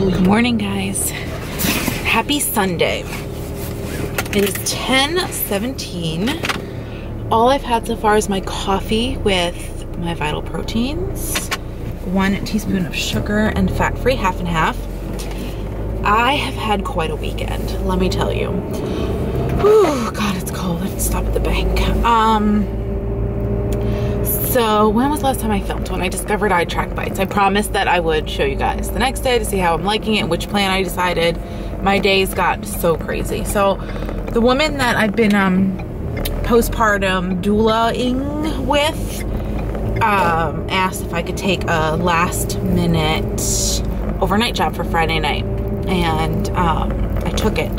Good morning, guys. Happy Sunday. It is 10:17. All I've had so far is my coffee with my Vital Proteins, 1 teaspoon of sugar, and fat-free, half and half. I have had quite a weekend, let me tell you. Whew, God, it's cold. I have to stop at the bank. So when was the last time I filmed? When I discovered iTrackBites. I promised that I would show you guys the next day to see how I'm liking it and which plan I decided. My days got so crazy. So the woman that I've been postpartum doula-ing with asked if I could take a last minute overnight job for Friday night. And I took it.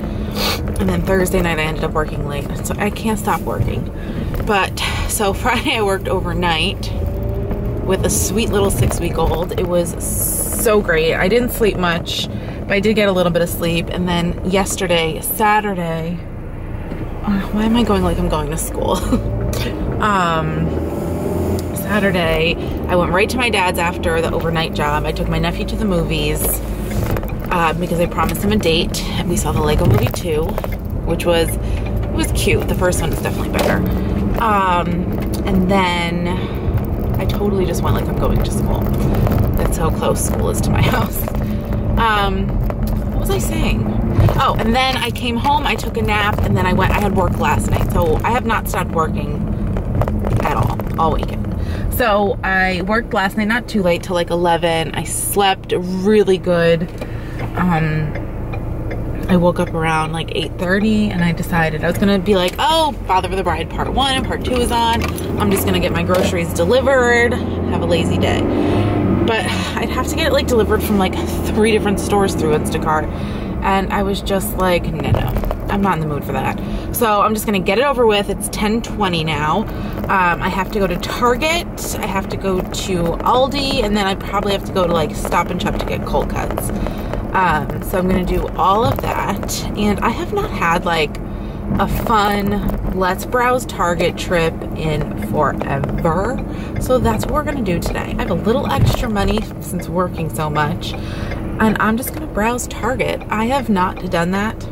And then Thursday night I ended up working late. So I can't stop working. But so Friday I worked overnight with a sweet little 6-week-old. It was so great. I didn't sleep much, but I did get a little bit of sleep. And then yesterday, Saturday, why am I going like I'm going to school? Saturday, I went right to my dad's after the overnight job. I took my nephew to the movies because I promised him a date. And we saw the Lego Movie 2, which was, it was cute. The first one is definitely better. And then I totally just went like I'm going to school. That's how close school is to my house. What was I saying? Oh, and then I came home, I took a nap, and then I had work last night. So I have not stopped working at all weekend. So I worked last night, not too late, till like 11. I slept really good. I woke up around like 8:30 and I decided I was gonna be like, oh, Father of the Bride Part 1 and Part 2 is on. I'm just gonna get my groceries delivered, have a lazy day. But I'd have to get it like delivered from like 3 different stores through Instacart. And I was just like, no, I'm not in the mood for that. So I'm just gonna get it over with. It's 10:20 now. I have to go to Target, I have to go to Aldi, and then I probably have to go to like Stop and Shop to get cold cuts. So I'm gonna do all of that. And I have not had like a fun let's browse Target trip in forever. So that's what we're gonna do today. I have a little extra money since working so much, and I'm just gonna browse Target. I have not done that.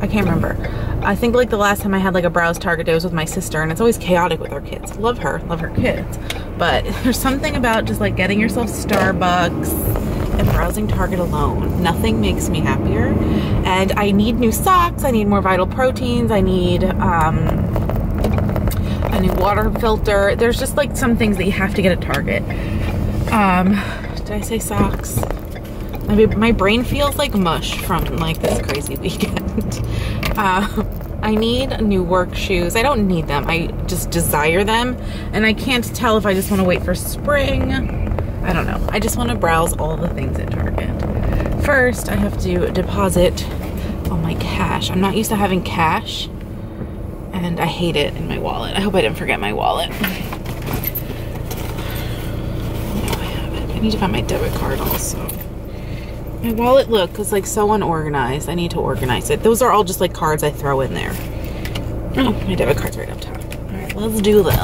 I can't remember. I think like the last time I had like a browse Target day was with my sister, and it's always chaotic with our kids. Love her kids. But there's something about just like getting yourself Starbucks and browsing Target alone. Nothing makes me happier. And I need new socks, I need more Vital Proteins, I need a new water filter. There's just like some things that you have to get at Target. Did I say socks? My brain feels like mush from like this crazy weekend. I need new work shoes. I don't need them, I just desire them. And I can't tell if I just want to wait for spring. I don't know. I just want to browse all the things at Target. First, I have to deposit all my cash. I'm not used to having cash, and I hate it in my wallet. I hope I didn't forget my wallet. No, I haven't. I need to find my debit card also. My wallet, look, is like so unorganized. I need to organize it. Those are all just like cards I throw in there. Oh, my debit card's right up top. All right, let's do this.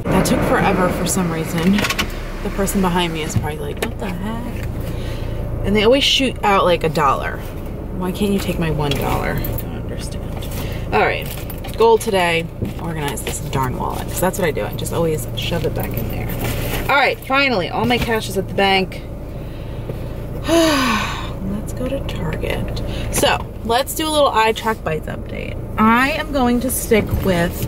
That took forever for some reason. The person behind me is probably like, what the heck? And they always shoot out like $1. Why can't you take my $1? I don't understand. All right, goal today, organize this darn wallet, because that's what I do. I just always shove it back in there. All right, finally, all my cash is at the bank. Let's go to Target. So let's do a little iTrackBites update. I am going to stick with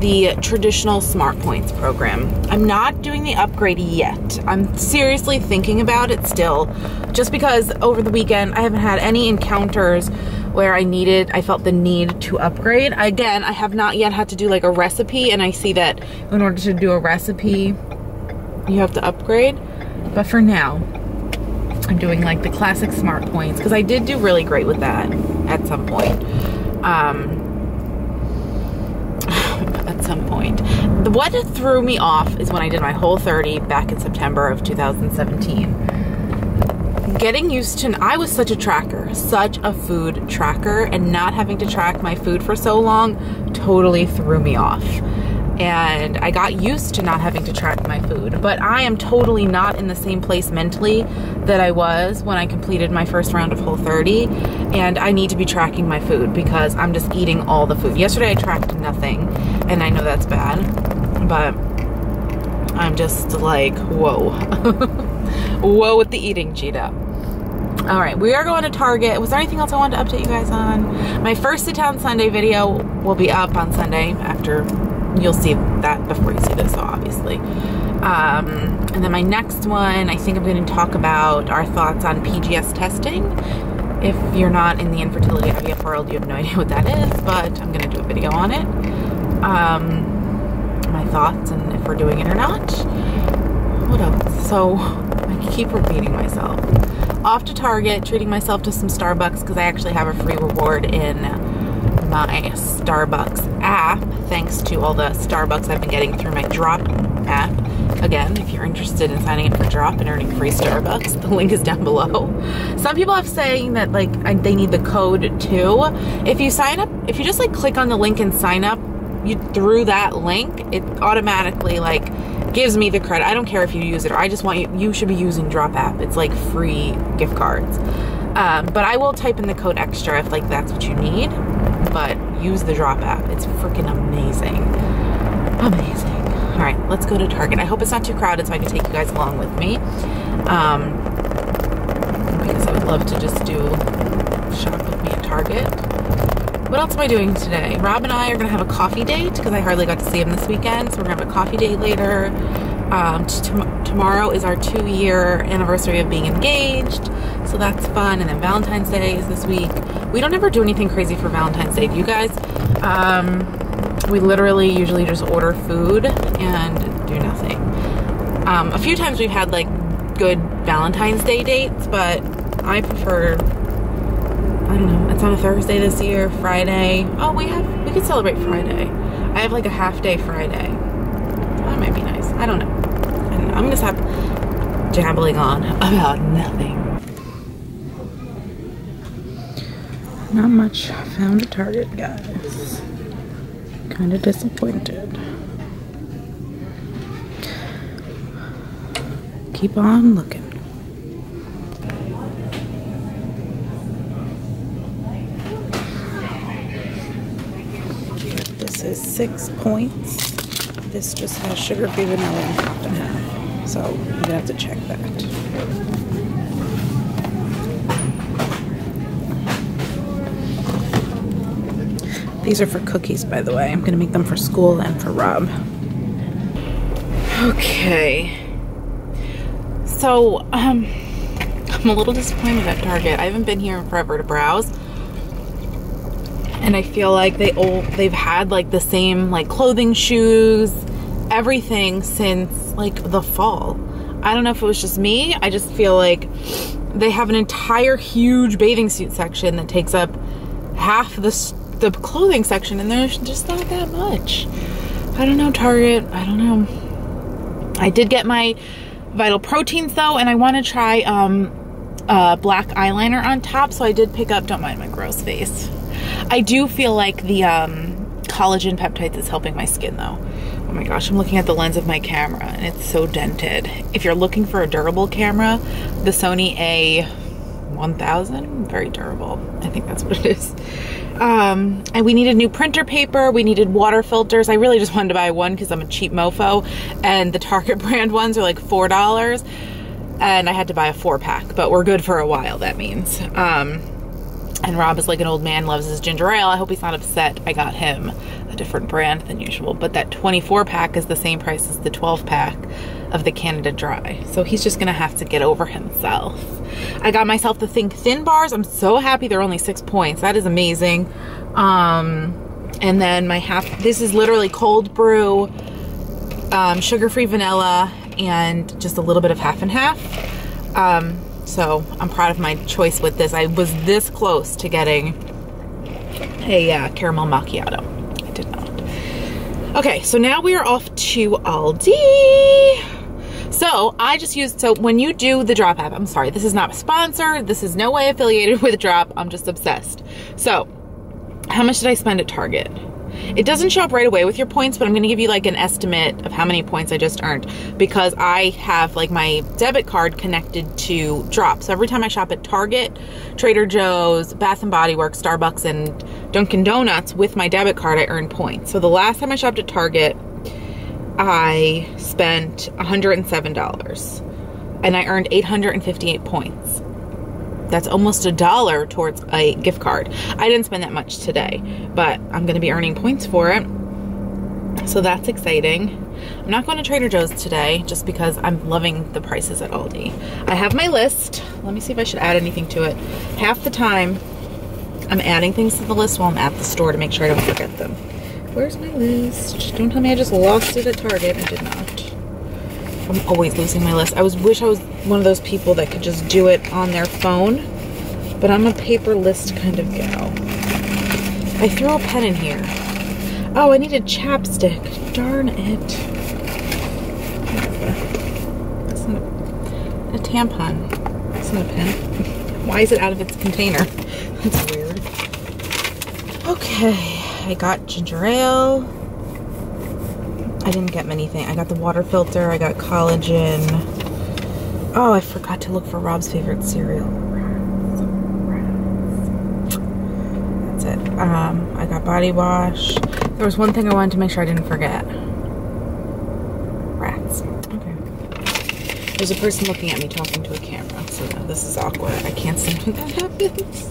the traditional Smart Points program. I'm not doing the upgrade yet. I'm seriously thinking about it still, just because over the weekend I haven't had any encounters where I felt the need to upgrade. Again, I have not yet had to do like a recipe, and I see that in order to do a recipe, you have to upgrade. But for now, I'm doing like the classic Smart Points, because I did do really great with that at some point. What threw me off is when I did my Whole30 back in September of 2017. Getting used to, I was such a tracker, such a food tracker, and not having to track my food for so long totally threw me off. and I got used to not having to track my food. But I am totally not in the same place mentally that I was when I completed my first round of Whole30, and I need to be tracking my food because I'm just eating all the food. Yesterday I tracked nothing, and I know that's bad, but I'm just like, whoa. Whoa with the eating, Jeana. All right, we are going to Target. Was there anything else I wanted to update you guys on? My first Sit Down Sunday video will be up on Sunday after. You'll see that before you see this, obviously. And then my next one, I think I'm going to talk about our thoughts on PGS testing. If you're not in the infertility IVF world, you have no idea what that is, but I'm going to do a video on it. My thoughts and if we're doing it or not. What else? So I keep repeating myself. Off to Target, treating myself to some Starbucks because I actually have a free reward in my Starbucks app, thanks to all the Starbucks I've been getting through my Drop app. Again, if you're interested in signing up for Drop and earning free Starbucks, the link is down below. Some people have saying that like they need the code too. If you sign up, if you just like click on the link and sign up through that link, it automatically like gives me the credit. I don't care if you use it, or I just want you should be using Drop app. It's like free gift cards. But I will type in the code extra if like that's what you need. But use the Drop app. It's freaking amazing. Amazing. All right, let's go to Target. I hope it's not too crowded so I can take you guys along with me. Because I would love to just do shop with me at Target. What else am I doing today? Rob and I are gonna have a coffee date because I hardly got to see him this weekend. So we're gonna have a coffee date later. Tomorrow is our 2-year anniversary of being engaged. So that's fun. And then Valentine's Day is this week. We don't ever do anything crazy for Valentine's Day. Do you guys? We literally usually just order food and do nothing. A few times we've had like good Valentine's Day dates, but I prefer, I don't know, it's on a Thursday this year, Friday. Oh, we could celebrate Friday. I have like a half day Friday. That might be nice. I don't know. I'm gonna stop jabbling on about nothing. Not much found at Target, guys. Kind of disappointed. Keep on looking. This is 6 points. This just has sugar-free vanilla and half and half. So I'm gonna have to check that. These are for cookies, by the way. I'm gonna make them for school and for Rob. Okay. So, I'm a little disappointed at Target. I haven't been here in forever to browse. And I feel like they've had like the same like clothing, shoes, everything since like the fall. I don't know if it was just me. I just feel like they have an entire huge bathing suit section that takes up half the clothing section, and there's just not that much. I don't know, Target. I don't know. I did get my Vital Proteins though, and I want to try black eyeliner on top, so I did pick up, don't mind my gross face. I do feel like the collagen peptides is helping my skin though. Oh my gosh, I'm looking at the lens of my camera and it's so dented. If you're looking for a durable camera, the Sony A1000, very durable. I think that's what it is. And we needed new printer paper. We needed water filters. I really just wanted to buy one because I'm a cheap mofo, and the Target brand ones are like $4, and I had to buy a 4-pack, but we're good for a while, that means. And Rob is like an old man, loves his ginger ale. I hope he's not upset I got him a different brand than usual, but that 24-pack is the same price as the 12-pack of the Canada Dry. So he's just gonna have to get over himself. I got myself the Think Thin bars. I'm so happy they're only 6 points. That is amazing. And then my this is literally cold brew, sugar-free vanilla, and just a little bit of half and half. So I'm proud of my choice with this. I was this close to getting a caramel macchiato. I did not. Okay, so now we are off to Aldi. So I just used, so when you do the Drop app, I'm sorry, this is not sponsored. This is no way affiliated with Drop. I'm just obsessed. So how much did I spend at Target? It doesn't show up right away with your points, but I'm gonna give you like an estimate of how many points I just earned because I have like my debit card connected to Drop. So every time I shop at Target, Trader Joe's, Bath and Body Works, Starbucks, and Dunkin' Donuts with my debit card, I earn points. So the last time I shopped at Target, I spent $107 and I earned 858 points. That's almost $1 towards a gift card. I didn't spend that much today, but I'm gonna be earning points for it. So that's exciting. I'm not going to Trader Joe's today just because I'm loving the prices at Aldi. I have my list. Let me see if I should add anything to it. Half the time, I'm adding things to the list while I'm at the store to make sure I don't forget them. Where's my list? Don't tell me I just lost it at Target. I did not. I'm always losing my list. Wish I was one of those people that could just do it on their phone, but I'm a paper list kind of gal. I threw a pen in here. Oh, I needed chapstick. Darn it. That's not a tampon. That's not a pen. Why is it out of its container? That's weird. Okay, I got ginger ale. I didn't get many things. I got the water filter. I got collagen. Oh, I forgot to look for Rob's favorite cereal. That's it. I got body wash. There was one thing I wanted to make sure I didn't forget. Rats. Okay. There's a person looking at me talking to a camera, so now this is awkward. I can't stand when that happens.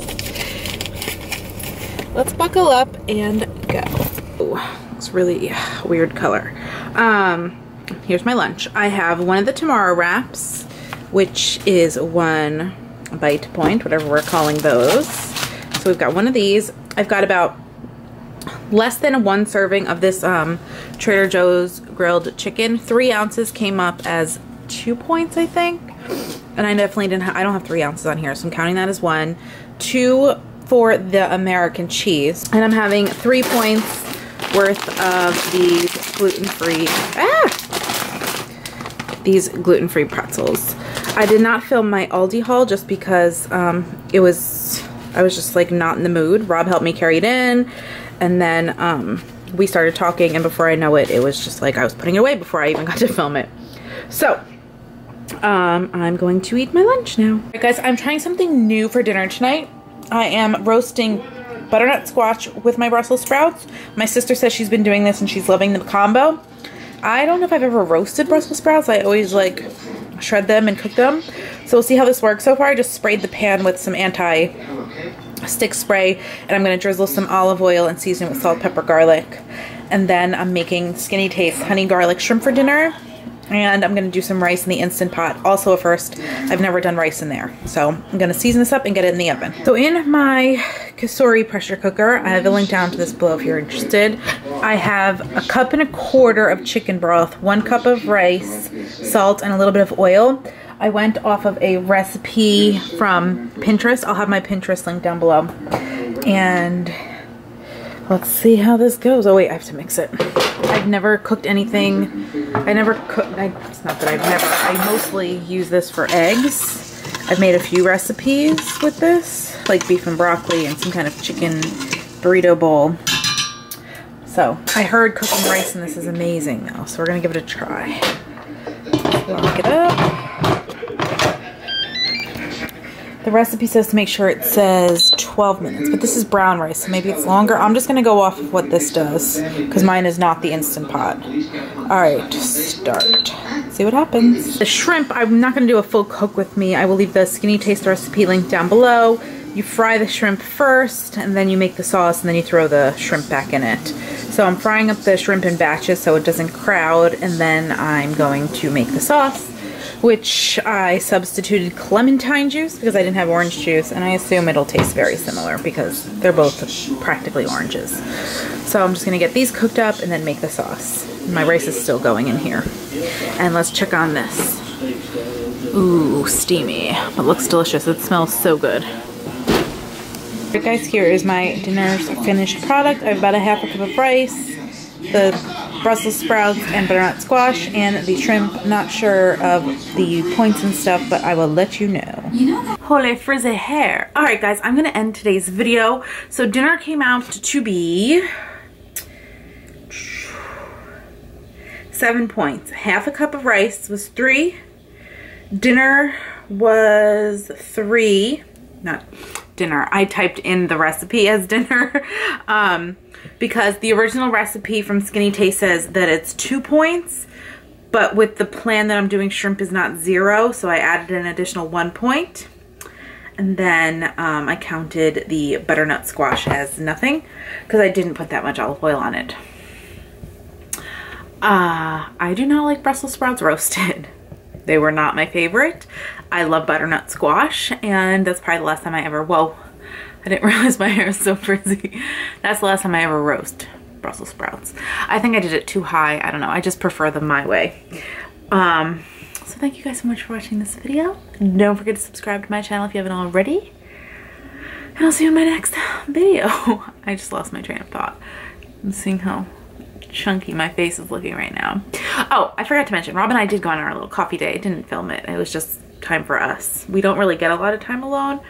Let's buckle up and go. Ooh, it's really weird color. Here's my lunch. I have one of the tomorrow wraps, which is 1 bite point, whatever we're calling those. So we've got one of these. I've got about less than 1 serving of this Trader Joe's grilled chicken. 3 ounces came up as 2 points, I think. And I definitely didn't I don't have 3 ounces on here, so I'm counting that as 1. 2 for the American cheese. And I'm having 3 points worth of these gluten-free, these gluten-free pretzels. I did not film my Aldi haul just because I was just like not in the mood. Rob helped me carry it in, and then we started talking, and before I know it, it was just like I was putting it away before I even got to film it. So I'm going to eat my lunch now. All right, guys, I'm trying something new for dinner tonight. I am roasting butternut squash with my Brussels sprouts. My sister says she's been doing this and she's loving the combo. I don't know if I've ever roasted Brussels sprouts. I always like shred them and cook them. So we'll see how this works. So far I just sprayed the pan with some anti-stick spray, and I'm gonna drizzle some olive oil and season it with salt, pepper, garlic. And then I'm making Skinny Taste honey garlic shrimp for dinner. And I'm gonna do some rice in the Instant Pot. Also a first, I've never done rice in there. So I'm gonna season this up and get it in the oven. So in my Kasori pressure cooker, I have a link down to this below if you're interested. I have 1.25 cups of chicken broth, 1 cup of rice, salt, and a little bit of oil. I went off of a recipe from Pinterest. I'll have my Pinterest link down below. And let's see how this goes. Oh wait, I have to mix it. I've never cooked anything. It's not that I've never. I mostly use this for eggs. I've made a few recipes with this, like beef and broccoli and some kind of chicken burrito bowl. So I heard cooking rice in this is amazing though, so we're gonna give it a try. Lock it up. The recipe says to make sure it says 12 minutes, but this is brown rice, so maybe it's longer. I'm just gonna go off of what this does, because mine is not the Instant Pot. All right, start. See what happens. The shrimp, I'm not gonna do a full cook with me. I will leave the Skinny Taste recipe link down below. You fry the shrimp first, and then you make the sauce, and then you throw the shrimp back in it. So I'm frying up the shrimp in batches so it doesn't crowd, and then I'm going to make the sauce, which I substituted clementine juice because I didn't have orange juice, and I assume it'll taste very similar because they're both practically oranges. So I'm just gonna get these cooked up and then make the sauce. My rice is still going in here. And let's check on this. Ooh, steamy, but looks delicious. It smells so good. Alright guys, here is my dinner's finished product. I have about 1/2 cup of rice, the Brussels sprouts and butternut squash, and the shrimp. Not sure of the points and stuff, but I will let you know. Holy frizzy hair. Alright guys, I'm gonna end today's video. So dinner came out to be 7 points. Half a cup of rice was 3. Dinner was 3. Not dinner. I typed in the recipe as dinner because the original recipe from Skinny Taste says that it's 2 points, but with the plan that I'm doing, shrimp is not 0, so I added an additional 1 point. And then I counted the butternut squash as nothing because I didn't put that much olive oil on it. I do not like Brussels sprouts roasted. They were not my favorite. I love butternut squash, and that's probably the last time I ever, whoa, I didn't realize my hair is so frizzy. That's the last time I ever roast Brussels sprouts. I think I did it too high. I don't know. I just prefer them my way. So thank you guys so much for watching this video. Don't forget to subscribe to my channel if you haven't already. And I'll see you in my next video. I just lost my train of thought. I'm seeing how chunky my face is looking right now. Oh, I forgot to mention, Rob and I did go on our little coffee date. I didn't film it. It was just time for us. We don't really get a lot of time alone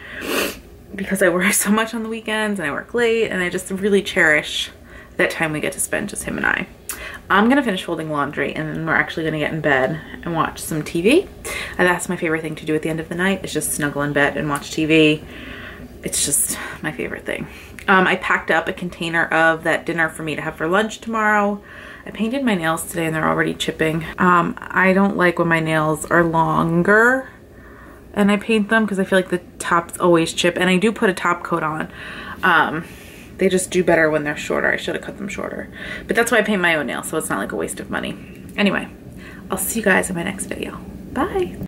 because I work so much on the weekends and I work late, and I just really cherish that time we get to spend, just him and I. I'm gonna finish folding laundry and then we're actually gonna get in bed and watch some TV. And that's my favorite thing to do at the end of the night, is just snuggle in bed and watch TV. It's just my favorite thing. I packed up a container of that dinner for me to have for lunch tomorrow. I painted my nails today and they're already chipping. I don't like when my nails are longer and I paint them because I feel like the tops always chip, and I do put a top coat on. They just do better when they're shorter. I should have cut them shorter. But that's why I paint my own nails, so it's not like a waste of money. Anyway, I'll see you guys in my next video. Bye.